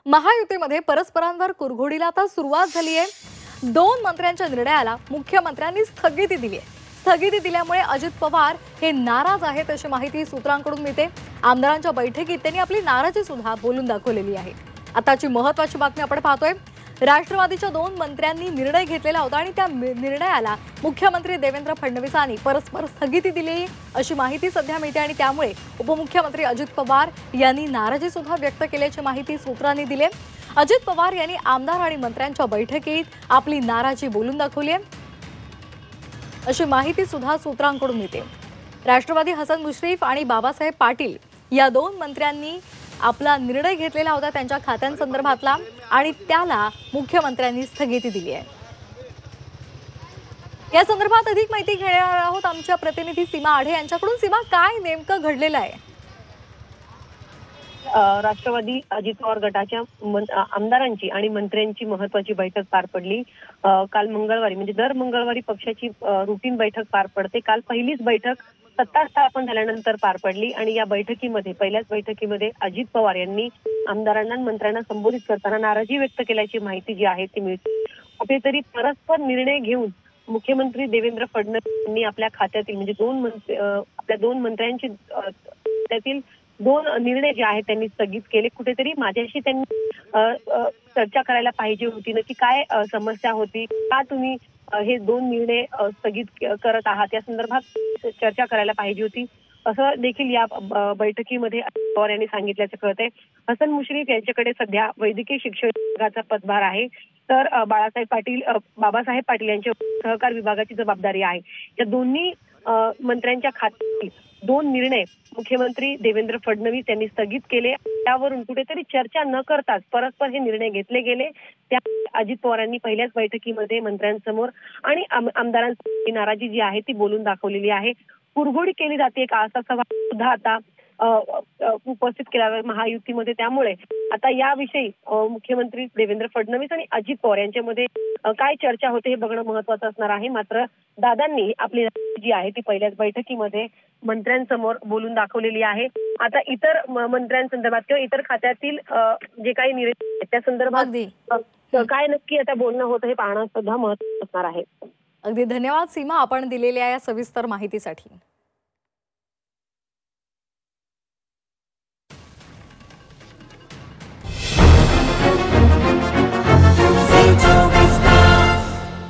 महायुतीमध्ये परस्परांवर कुरघोडीला आता सुरुवात झाली आहे। दोन मंत्र्यांच्या निर्णयाला मुख्यमंत्र्यांनी स्थगिती दिली आहे। स्थगिती दिल्यामुळे अजित पवार हे नाराज आहेत अशी माहिती सूत्रांकडून मिळते। आमदारांच्या बैठकीत त्यांनी आपली नाराजी सुद्धा बोलून दाखवलेली आहे। आताची महत्त्वाची बातमी आपण पाहतोय। राष्ट्रवादीच्या दोन मंत्र्यांनी निर्णय घेतलेला होता आणि त्या निर्णयाला मुख्यमंत्री देवेंद्र फडणवीसांनी परस्पर स्थगिती दिली अशी माहिती सध्या मिळते आणि त्यामुळे उपमुख्यमंत्री अजित पवार यांनी नाराजी सुद्धा व्यक्त केल्याची माहिती सूत्रांनी दिली आहे। अजित पवार यांनी आमदार आणि मंत्र्यांच्या बैठकीत आपली नाराजी बोलून दाखवली आहे अशी माहिती सुद्धा सूत्रांकडून मिळते। राष्ट्रवादी हसन मुश्रीफ आणि बाबासाहेब पाटील या दोन मंत्र्यांनी आपला निर्णय घेतलेला होता त्यांच्या खात्यांसंदर्भातला आणि त्याला मुख्यमंत्र्यांनी स्थगिती दिली आहे। या संदर्भात अधिक माहिती घेणार आहोत आमच्या प्रतिनिधी सीमा आढे यांच्याकडून। सीमा, काय नेमकं घडलेलं आहे? राष्ट्रवादी अजित पवार गटाच्या आमदारांची आणि मंत्र्यांची महत्त्वाची बैठक पार पडली। काल मंगळवारी म्हणजे दर मंगळवारी पक्षाची रुटीन बैठक पार पडते। काल पहिलीच बैठक सत्ता स्थापन झाल्यानंतर पार पडली आणि या बैठकीमध्ये पहिल्याच बैठकीमध्ये अजित पवार यांनी आमदारांना मंत्र्यांना संबोधित करताना नाराजी व्यक्त केल्याची माहिती जी आहे ती मिळते। कुठेतरी परस्पर निर्णय घेऊन मुख्यमंत्री देवेंद्र फडणवीस यांनी आपल्या खात्यातील म्हणजे आपल्या दोन मंत्र्यांची त्यातील दोन निर्णय जे आहेत त्यांनी स्थगित केले। कुठेतरी माझ्याशी त्यांनी चर्चा करायला पाहिजे होती, नक्की काय समस्या होती, का तुम्ही हे दोन निर्णय स्थगित करत आहात या संदर्भात चर्चा करायला पाहिजे होती असं देखील या बैठकीमध्ये पवार यांनी सांगितल्याचं कळतंय। हसन मुश्रीफ यांच्याकडे सध्या वैद्यकीय शिक्षण विभागाचा पदभार आहे, तर बाबासाहेब पाटील यांच्या सहकार विभागाची जबाबदारी आहे। या दोन्ही मंत्र्यांच्या खात्यातील दोन निर्णय मुख्यमंत्री देवेंद्र फडणवीस यांनी स्थगित केले। त्यावरून कुठेतरी चर्चा न करताच परस्पर हे निर्णय घेतले गेले। त्या अजित पवारांनी पहिल्याच बैठकीमध्ये मंत्र्यांसमोर आणि आमदारांची नाराजी जी आहे ती बोलून दाखवलेली आहे। कुरघोडी केली जाते का असा सवाल सुद्धा आता उपस्थित केला महायुतीमध्ये। त्यामुळे आता याविषयी मुख्यमंत्री देवेंद्र फडणवीस आणि अजित पवार यांच्यामध्ये काय चर्चा होते हे बघणं महत्त्वाचं असणार आहे। मात्र दादांनी आपली जी आहे ती पहिल्याच बैठकीमध्ये मंत्र्यांसमोर बोलून दाखवलेली आहे। आता इतर मंत्र्यांसंदर्भात किंवा इतर खात्यातील जे काही निर्णय त्या संदर्भात काय नक्की आता बोलणं होतं हे पाहणं सुद्धा महत्त्वाचं असणार आहे। अगदी धन्यवाद सीमा, आपण दिलेल्या या सविस्तर माहितीसाठी।